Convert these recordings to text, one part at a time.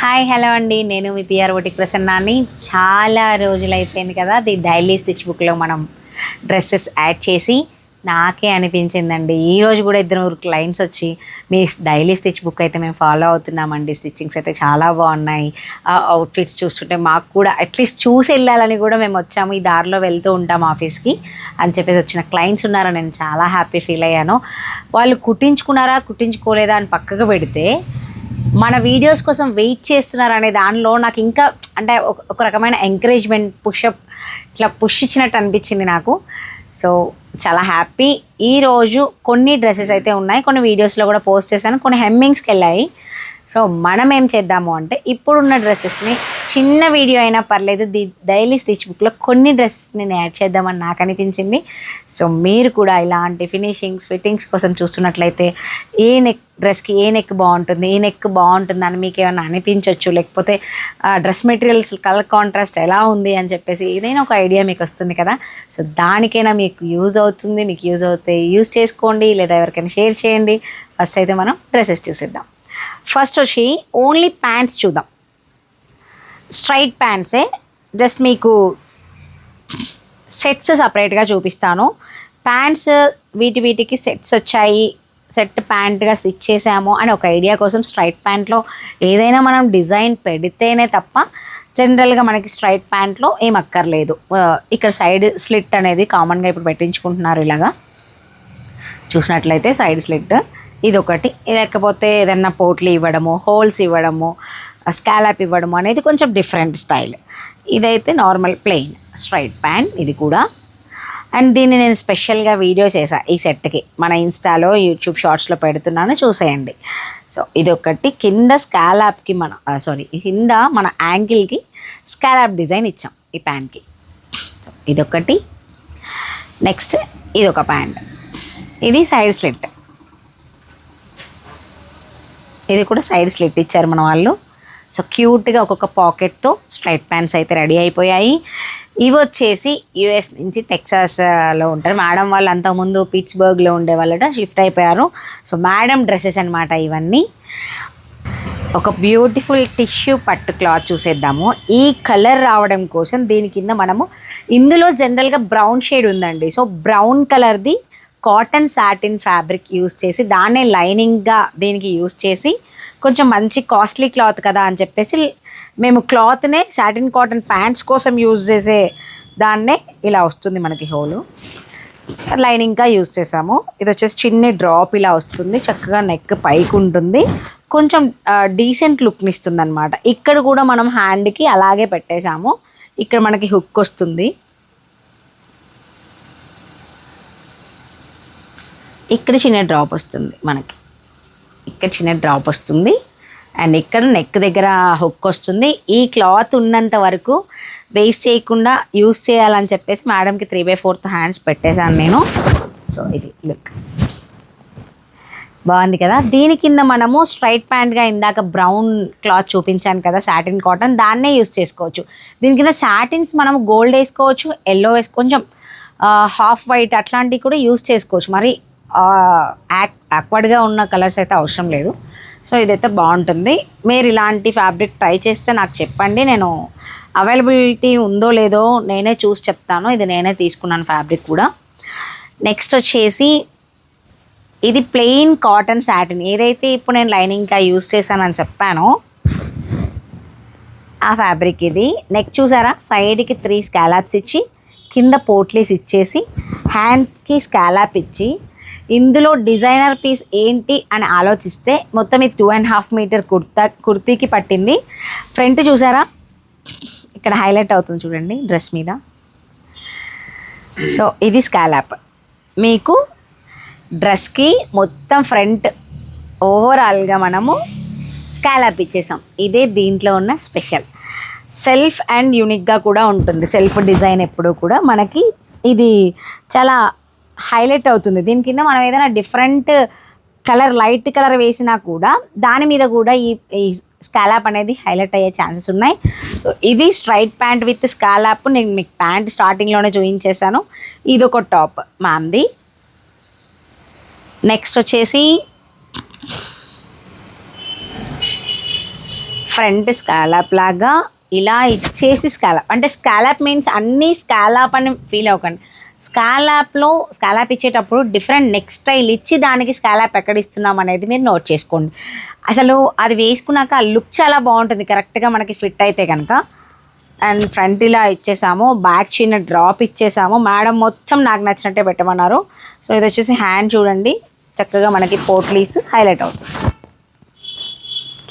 Hi hello అండి, నేను మీ PR boutique ప్రసన్నాని. చాలా రోజులు అయిపోయింది కదా ది డైలీ స్టిచ్ బుక్లో మనం డ్రెస్సెస్ యాడ్ చేసి. నాకే అనిపించిందండి ఈరోజు కూడా 2 క్లయింట్స్ వచ్చి మీ డైలీ స్టిచ్ బుక్ అయితే మేము ఫాలో అవుతున్నామండి, స్టిచ్చింగ్స్ అయితే చాలా బాగున్నాయి, ఆ అవుట్ఫిట్స్ చూస్తుంటే మాకు కూడా అట్లీస్ట్ చూసి వెళ్ళాలని కూడా మేము వచ్చాము, ఈ దారిలో వెళ్తూ ఉంటాం ఆఫీస్కి అని చెప్పేసి వచ్చిన క్లయింట్స్ ఉన్నారని నేను చాలా హ్యాపీ ఫీల్ అయ్యాను. వాళ్ళు కుట్టించుకున్నారా కుట్టించుకోలేదా అని పక్కకు పెడితే మన వీడియోస్ కోసం వెయిట్ చేస్తున్నారు అనే దానిలో నాకు ఇంకా అంటే ఒక రకమైన ఎంకరేజ్మెంట్ ఇట్లా పుష్ ఇచ్చినట్టు అనిపించింది నాకు. సో చాలా హ్యాపీ. ఈరోజు కొన్ని డ్రెస్సెస్ అయితే ఉన్నాయి, కొన్ని వీడియోస్లో కూడా పోస్ట్ చేశాను, కొన్ని హెమ్మింగ్స్కి వెళ్ళాయి. సో మనం ఏం చేద్దాము అంటే ఇప్పుడున్న డ్రెస్సెస్ని చిన్న వీడియో అయినా పర్లేదు ది డైలీ స్టిచ్ బుక్లో కొన్ని డ్రెస్సెస్ని నేను యాడ్ చేద్దామని నాకు అనిపించింది. సో మీరు కూడా ఇలాంటి ఫిట్టింగ్స్ కోసం చూస్తున్నట్లయితే ఏ డ్రెస్కి ఏ నెక్ బాగుంటుంది, ఏ నెక్ బాగుంటుంది అని మీకు ఏమైనా అనిపించవచ్చు, లేకపోతే డ్రెస్ మెటీరియల్స్ కలర్ కాంట్రాస్ట్ ఎలా ఉంది అని చెప్పేసి ఏదైనా ఒక ఐడియా మీకు వస్తుంది కదా. సో దానికైనా మీకు యూజ్ అవుతుంది, మీకు యూజ్ అవుతే యూజ్ చేసుకోండి, లేదా ఎవరికైనా షేర్ చేయండి. ఫస్ట్ అయితే మనం డ్రెస్సెస్ చూసేద్దాం. ఫస్ట్ వచ్చి ఓన్లీ ప్యాంట్స్ చూద్దాం. స్ట్రైట్ ప్యాంట్సే, జస్ట్ మీకు సెట్స్ సపరేట్గా చూపిస్తాను. ప్యాంట్స్ వీటికి సెట్స్ వచ్చాయి, సెట్ ప్యాంట్గా స్టిచ్ చేసాము అని ఒక ఐడియా కోసం స్ట్రైట్ ప్యాంట్లో ఏదైనా మనం డిజైన్ పెడితేనే తప్ప జనరల్గా మనకి స్ట్రైట్ ప్యాంట్లో ఏం అక్కర్లేదు. ఇక్కడ సైడ్ స్లిట్ అనేది కామన్గా ఇప్పుడు పెట్టించుకుంటున్నారు. ఇలాగా చూసినట్లయితే సైడ్ స్లిట్ ఇది ఒకటి, లేకపోతే ఏదన్నా పోట్లు ఇవ్వడము, హోల్స్ ఇవ్వడము, స్కాలప్ ఇవ్వడము అనేది కొంచెం డిఫరెంట్ స్టైల్. ఇదైతే నార్మల్ ప్లెయిన్ స్ట్రైట్ ప్యాంట్ ఇది కూడా. అండ్ దీన్ని నేను స్పెషల్గా వీడియో చేశాను ఈ సెట్కి, మన ఇన్స్టాలో యూట్యూబ్ షార్ట్స్లో పెడుతున్నాను, చూసేయండి. సో ఇదొకటి, కింద స్కాలప్కి కింద మన యాంకిల్కి స్కాలప్ డిజైన్ ఇచ్చాం ఈ ప్యాంట్కి. సో ఇదొకటి. నెక్స్ట్ ఇదొక ప్యాంట్, ఇది సైడ్ స్లిట్, ఇది కూడా సైడ్ స్లిట్ ఇచ్చారు మన వాళ్ళు. సో క్యూట్గా ఒక్కొక్క పాకెట్తో స్ట్రైట్ ప్యాంట్స్ అయితే రెడీ అయిపోయాయి. ఇవి వచ్చేసి యూఎస్ నుంచి టెక్సాస్లో ఉంటారు మేడం వాళ్ళు, అంతకుముందు పిట్స్బర్గ్లో ఉండేవాళ్ళట, షిఫ్ట్ అయిపోయారు. సో మేడం డ్రెస్సెస్ అనమాట ఇవన్నీ. ఒక బ్యూటిఫుల్ టిష్యూ పట్టు క్లాత్ చూసేద్దాము. ఈ కలర్ రావడం కోసం దీని కింద మనము, ఇందులో జనరల్గా బ్రౌన్ షేడ్ ఉందండి, సో బ్రౌన్ కలర్ది కాటన్ సాటిన్ ఫ్యాబ్రిక్ యూస్ చేసి దాన్నే లైనింగ్గా దీనికి యూస్ చేసి, కొంచెం మంచి కాస్ట్లీ క్లాత్ కదా అని చెప్పేసి మేము క్లాత్నే సాటిన్ కాటన్ ప్యాంట్స్ కోసం యూజ్ చేసే దాన్నే ఇలా వస్తుంది మనకి హోలు, లైనింగ్గా యూజ్ చేసాము. ఇది వచ్చేసి చిన్న డ్రాప్ ఇలా వస్తుంది, చక్కగా నెక్ పైకి ఉంటుంది, కొంచెం డీసెంట్ లుక్ని ఇస్తుంది అనమాట. ఇక్కడ కూడా మనం హ్యాండ్కి అలాగే పెట్టేసాము, ఇక్కడ మనకి హుక్ వస్తుంది, ఇక్కడ చిన్న డ్రాప్ వస్తుంది మనకి, ఇక్కడ చిన్న డ్రాప్ వస్తుంది, అండ్ ఇక్కడ నెక్ దగ్గర హుక్ వస్తుంది. ఈ క్లాత్ ఉన్నంత వరకు వేస్ట్ చేయకుండా యూస్ చేయాలని చెప్పేసి మేడంకి 3/4 హ్యాండ్స్ పెట్టేశాను నేను. సో ఇది లుక్ బాగుంది కదా. దీని కింద మనము స్ట్రైట్ ప్యాంట్గా ఇందాక బ్రౌన్ క్లాత్ చూపించాను కదా సాటిన్ కాటన్, దాన్నే యూస్ చేసుకోవచ్చు. దీని కింద సాటిన్స్ మనం గోల్డ్ వేసుకోవచ్చు, ఎల్లో కొంచెం హాఫ్ వైట్ అట్లాంటివి కూడా యూస్ చేసుకోవచ్చు. మరి యాక్వర్డ్గా ఉన్న కలర్స్ అయితే అవసరం లేదు. సో ఇదైతే బాగుంటుంది. మీరు ఇలాంటి ఫ్యాబ్రిక్ ట్రై చేస్తే నాకు చెప్పండి, నేను అవైలబిలిటీ ఉందో లేదో నేనే చూసి చెప్తాను. ఇది నేనే తీసుకున్నాను ఫ్యాబ్రిక్ కూడా. నెక్స్ట్ వచ్చేసి ఇది ప్లెయిన్ కాటన్ సాటిన్, ఏదైతే ఇప్పుడు నేను లైనింగ్గా యూస్ చేశానని చెప్పానో ఆ ఫ్యాబ్రిక్ ఇది. నెక్ చూసారా, సైడ్కి 3 స్కాలప్స్ ఇచ్చి కింద పోట్లీస్ ఇచ్చేసి హ్యాండ్కి స్కాలప్ ఇచ్చి, ఇందులో డిజైనర్ పీస్ ఏంటి అని ఆలోచిస్తే మొత్తం ఇది 2.5 మీటర్ కుర్తీకి పట్టింది. ఫ్రంట్ చూసారా, ఇక్కడ హైలైట్ అవుతుంది చూడండి డ్రెస్ మీద. సో ఇది స్కాలప్, మీకు డ్రెస్కి మొత్తం ఫ్రంట్ ఓవరాల్గా మనము స్కాలప్ ఇచ్చేసాం. ఇదే దీంట్లో ఉన్న స్పెషల్. సెల్ఫ్ అండ్ యూనిక్గా కూడా ఉంటుంది, సెల్ఫ్ డిజైన్ ఎప్పుడు కూడా మనకి ఇది చాలా హైలైట్ అవుతుంది. దీని కింద మనం ఏదైనా డిఫరెంట్ కలర్, లైట్ కలర్ వేసినా కూడా దాని మీద కూడా ఈ స్కాలప్ అనేది హైలైట్ అయ్యే ఛాన్సెస్ ఉన్నాయి. సో ఇది స్ట్రైట్ ప్యాంట్ విత్ స్కాలప్. నేను మీకు ప్యాంట్ స్టార్టింగ్లోనే చూపించేసాను. ఇది ఒక టాప్ మ్యామ్ది. నెక్స్ట్ వచ్చేసి ఫ్రంట్ స్కాలప్ లాగా ఇలా ఇచ్చేసి స్కాలప్, అంటే స్కాలప్ మీన్స్ అన్నీ స్కాలప్ అని ఫీల్ అవ్వకండి. స్కాలప్ ఇచ్చేటప్పుడు డిఫరెంట్ నెక్ స్టైల్ ఇచ్చి దానికి స్కాలప్ ఎక్కడ ఇస్తున్నాం అనేది మీరు నోట్ చేసుకోండి. అసలు అది వేసుకున్నాక ఆ లుక్ చాలా బాగుంటుంది కరెక్ట్గా మనకి ఫిట్ అయితే కనుక. అండ్ ఫ్రంట్ ఇలా ఇచ్చేసాము, బ్యాక్ చిన్న డ్రాప్ ఇచ్చేసాము. మేడం మొత్తం నాకు నచ్చినట్టే పెట్టమన్నారు. సో ఇది వచ్చేసి హ్యాండ్ చూడండి, చక్కగా మనకి పోట్లీస్ హైలైట్ అవుతుంది.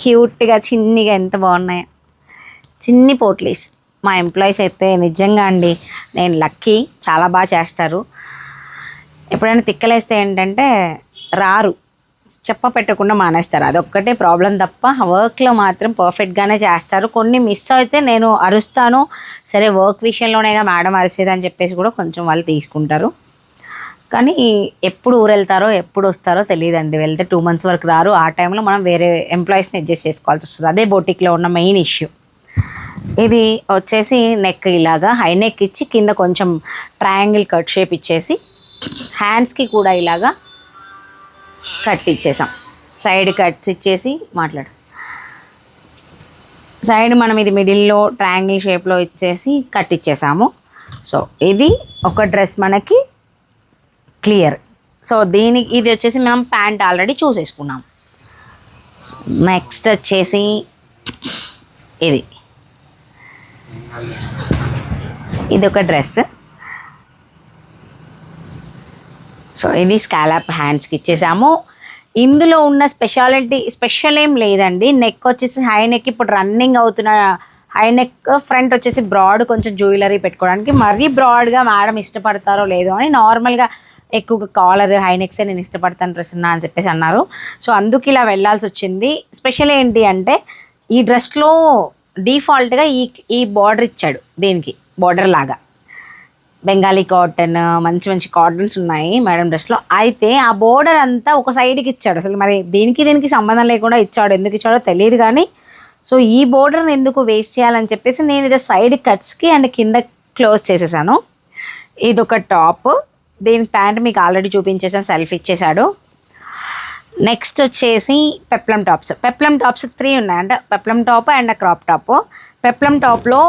క్యూట్గా చిన్నిగా ఎంత బాగున్నాయో చిన్ని పోట్లీస్. మా ఎంప్లాయీస్ అయితే నిజంగా అండి నేను లక్కీ, చాలా బాగా చేస్తారు. ఎప్పుడైనా తిక్కలేస్తే ఏంటంటే రారు, చెప్ప పెట్టకుండా మానేస్తారు. అదొక్కటే ప్రాబ్లం తప్ప వర్క్లో మాత్రం పర్ఫెక్ట్గానే చేస్తారు. కొన్ని మిస్ అయితే నేను అరుస్తాను, సరే వర్క్ విషయంలోనేగా మేడం అరిసేదని చెప్పేసి కూడా కొంచెం వాళ్ళు తీసుకుంటారు. కానీ ఎప్పుడు ఊరు వెళ్తారో ఎప్పుడు వస్తారో తెలియదండి. వెళ్తే 2 months వరకు రారు. ఆ టైంలో మనం వేరే ఎంప్లాయీస్ని అడ్జస్ట్ చేసుకోవాల్సి వస్తుంది. అదే బొటిక్లో ఉన్న మెయిన్ ఇష్యూ. ఇది వచ్చేసి నెక్ ఇలాగా హై నెక్ ఇచ్చి కింద కొంచెం ట్రయాంగిల్ కట్ షేప్ ఇచ్చేసి హ్యాండ్స్కి కూడా ఇలాగా కట్ ఇచ్చేసాం. సైడ్ కట్స్ ఇచ్చేసి సైడ్ మనం ఇది మిడిల్లో ట్రయాంగిల్ షేప్లో ఇచ్చేసి కట్ ఇచ్చేసాము. సో ఇది ఒక డ్రెస్ మనకి క్లియర్. సో ఇది వచ్చేసి మనం ప్యాంట్ ఆల్రెడీ చూసేసుకున్నాం. నెక్స్ట్ వచ్చేసి ఇది ఒక డ్రెస్. సో ఇది స్కాలప్ హ్యాండ్స్కి ఇచ్చేసాము. ఇందులో ఉన్న స్పెషల్ ఏం లేదండి. నెక్ వచ్చేసి హై నెక్, ఇప్పుడు రన్నింగ్ అవుతున్న హై నెక్. ఫ్రంట్ వచ్చేసి బ్రాడ్, కొంచెం జ్యువెలరీ పెట్టుకోవడానికి. మరీ బ్రాడ్గా మేడం ఇష్టపడతారో లేదో అని నార్మల్గా ఎక్కువగా కాలర్ హై నెక్సే నేను ఇష్టపడతాను ప్రసన్న అని చెప్పేసి అన్నారు. సో అందుకు ఇలా వెళ్ళాల్సి వచ్చింది. స్పెషల్ ఏంటి అంటే ఈ డ్రెస్లో డిఫాల్ట్గా ఈ బార్డర్ ఇచ్చాడు. దీనికి బార్డర్ లాగా బెంగాలీ కాటన్, మంచి మంచి కాటన్స్ ఉన్నాయి మేడం డ్రెస్లో. అయితే ఆ బోర్డర్ అంతా ఒక సైడ్కి ఇచ్చాడు. అసలు మరి దీనికి సంబంధం లేకుండా ఇచ్చాడు, ఎందుకు ఇచ్చాడో తెలియదు కానీ. సో ఈ బోర్డర్ని ఎందుకు వేస్ట్ చేయాలని చెప్పేసి నేను ఇది సైడ్ కట్స్కి అండ్ కింద క్లోజ్ చేసేసాను. ఇది ఒక టాప్, దీని ప్యాంట్ మీకు ఆల్రెడీ చూపించేసాను, సెల్ఫ్ ఇచ్చేసాడు. నెక్స్ట్ వచ్చేసి పెప్లం టాప్స్. 3 ఉన్నాయి, అంటే peplum top and crop top. Peplum టాప్లో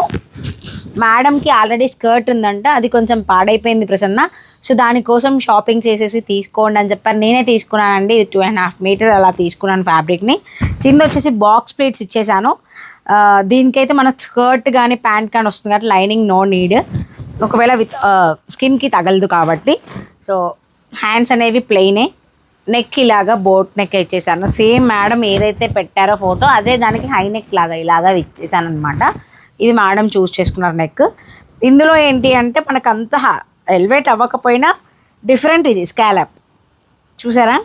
మేడంకి ఆల్రెడీ స్కర్ట్ ఉందంట, అది కొంచెం పాడైపోయింది ప్రసన్న. సో దానికోసం షాపింగ్ చేసేసి తీసుకోండి అని చెప్పారు. నేనే తీసుకున్నానండి. ఇది 2.5 meters అలా తీసుకున్నాను ఫ్యాబ్రిక్ని. కింద వచ్చేసి బాక్స్ ప్లేట్స్ ఇచ్చేసాను. దీనికైతే మనకు స్కర్ట్ కానీ ప్యాంట్ కానీ వస్తుంది కాబట్టి లైనింగ్ నో నీడ్, ఒకవేళ విత్ స్కిన్కి తగలదు కాబట్టి. సో హ్యాండ్స్ అనేవి ప్లెయినే. నెక్ ఇలాగా బోట్ నెక్ ఇచ్చేసాను. సేమ్ మేడం ఏదైతే పెట్టారో ఫోటో అదే దానికి హై నెక్ లాగా ఇలాగా ఇచ్చేసాను అనమాట. ఇది మేడం చూస్ చేసుకున్నారు నెక్. ఇందులో ఏంటి అంటే మనకు అంత ఎలివేట్ అవ్వకపోయినా డిఫరెంట్. ఇది స్కాలప్ చూసారా,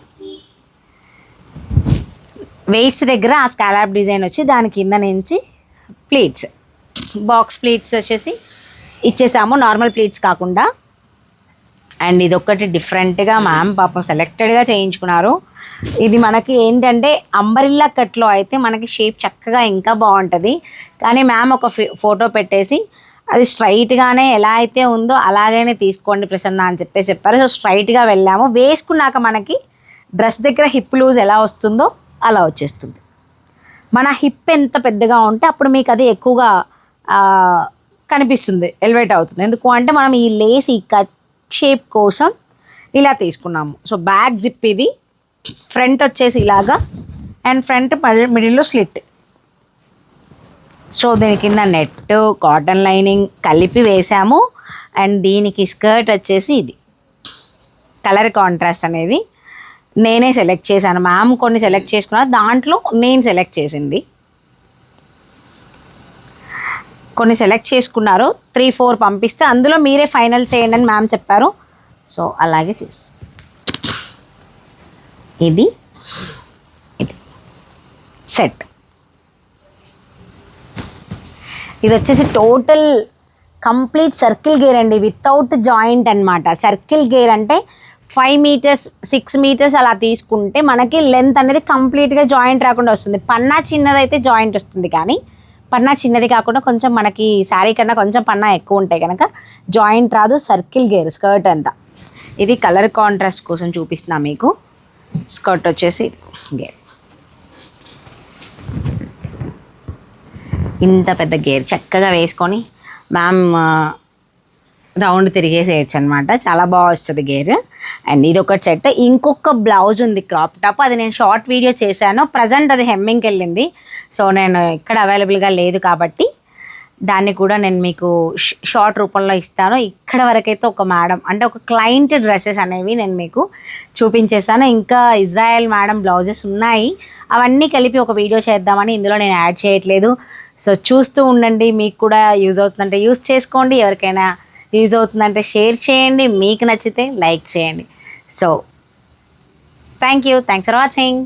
వేస్ట్ దగ్గర ఆ స్కాలప్ డిజైన్ వచ్చి దాని కింద నుంచి ప్లీట్స్, బాక్స్ ప్లీట్స్ వచ్చేసి ఇచ్చేసాము, నార్మల్ ప్లీట్స్ కాకుండా. అండ్ ఇది ఒక్కటి డిఫరెంట్గా మ్యామ్ పాపం సెలెక్టెడ్గా చేయించుకున్నారు. ఇది మనకి ఏంటంటే అంబరిల్లా కట్లో అయితే మనకి షేప్ చక్కగా ఇంకా బాగుంటుంది. కానీ మ్యామ్ ఒక ఫోటో పెట్టేసి అది స్ట్రైట్గానే ఎలా అయితే ఉందో అలాగనే తీసుకోండి ప్రసన్న అని చెప్పేసి చెప్పారు. సో స్ట్రైట్గా వెళ్ళాము. వేసుకున్నాక మనకి డ్రెస్ దగ్గర హిప్ లూజ్ ఎలా వస్తుందో అలా వచ్చేస్తుంది. మన హిప్ ఎంత పెద్దగా ఉంటే అప్పుడు మీకు అది ఎక్కువగా కనిపిస్తుంది, ఎలివేట్ అవుతుంది. ఎందుకు అంటే మనం ఈ లేస్ ఈ కట్ షేప్ కోసం ఇలా తీసుకున్నాము. సో బ్యాక్ జిప్ ఇది, ఫ్రంట్ వచ్చేసి ఇలాగా అండ్ ఫ్రంట్ మిడిల్లో స్లిట్. సో దీని కింద నెట్ కాటన్ లైనింగ్ కలిపి వేసాము. అండ్ దీనికి స్కర్ట్ వచ్చేసి ఇది కలర్ కాంట్రాస్ట్ అనేది నేనే సెలెక్ట్ చేశాను. మ్యామ్ కొన్ని సెలెక్ట్ చేసుకున్నారు, దాంట్లో నేను సెలెక్ట్ చేసింది. కొన్ని సెలెక్ట్ చేసుకున్నారు, 3-4 పంపిస్తే అందులో మీరే ఫైనల్ చేయండి అని మ్యామ్ చెప్పారు. సో అలాగే చేసి ఇది సెట్. ఇది వచ్చేసి టోటల్ కంప్లీట్ సర్కిల్ గేర్ అండి, వితౌట్ జాయింట్ అనమాట. సర్కిల్ గేర్ అంటే 5 meters 6 meters అలా తీసుకుంటే మనకి లెంత్ అనేది కంప్లీట్గా జాయింట్ రాకుండా వస్తుంది. పన్నా చిన్నదైతే జాయింట్ వస్తుంది, కానీ పన్నా చిన్నది కాకుండా కొంచెం మనకి శారీ కన్నా కొంచెం పన్నా ఎక్కువ ఉంటాయి కనుక జాయింట్ రాదు. సర్కిల్ గేర్ స్కర్ట్ అంతా. ఇది కలర్ కాంట్రాస్ట్ కోసం చూపిస్తున్నా మీకు. స్కర్ట్ వచ్చేసి గేర్. ఇంత పెద్ద గేర్ చక్కగా వేసుకొని మ్యామ్ రౌండ్ తిరిగేసేయచ్చు అనమాట. చాలా బాగా వస్తుంది గేర్. అండ్ ఇది ఒక సెట్. ఇంకొక బ్లౌజ్ ఉంది క్రాప్ టాప్, అది నేను షార్ట్ వీడియో చేశాను. ప్రజెంట్ అది హెమ్మింగ్కి వెళ్ళింది, సో నేను ఇక్కడ అవైలబుల్గా లేదు కాబట్టి దాన్ని కూడా నేను మీకు షార్ట్ రూపంలో ఇస్తాను. ఇక్కడ వరకైతే ఒక మేడం అంటే ఒక క్లయింట్ డ్రెస్సెస్ అనేవి నేను మీకు చూపించేసాను. ఇంకా ఇజ్రాయెల్ మేడం బ్లౌజెస్ ఉన్నాయి, అవన్నీ కలిపి ఒక వీడియో చేద్దామని ఇందులో నేను యాడ్ చేయట్లేదు. సో చూస్తూ ఉండండి, మీకు కూడా యూజ్ అవుతుందంటే యూజ్ చేసుకోండి, ఎవరికైనా యూజ్ అవుతుందంటే షేర్ చేయండి, మీకు నచ్చితే లైక్ చేయండి. So thanks for watching.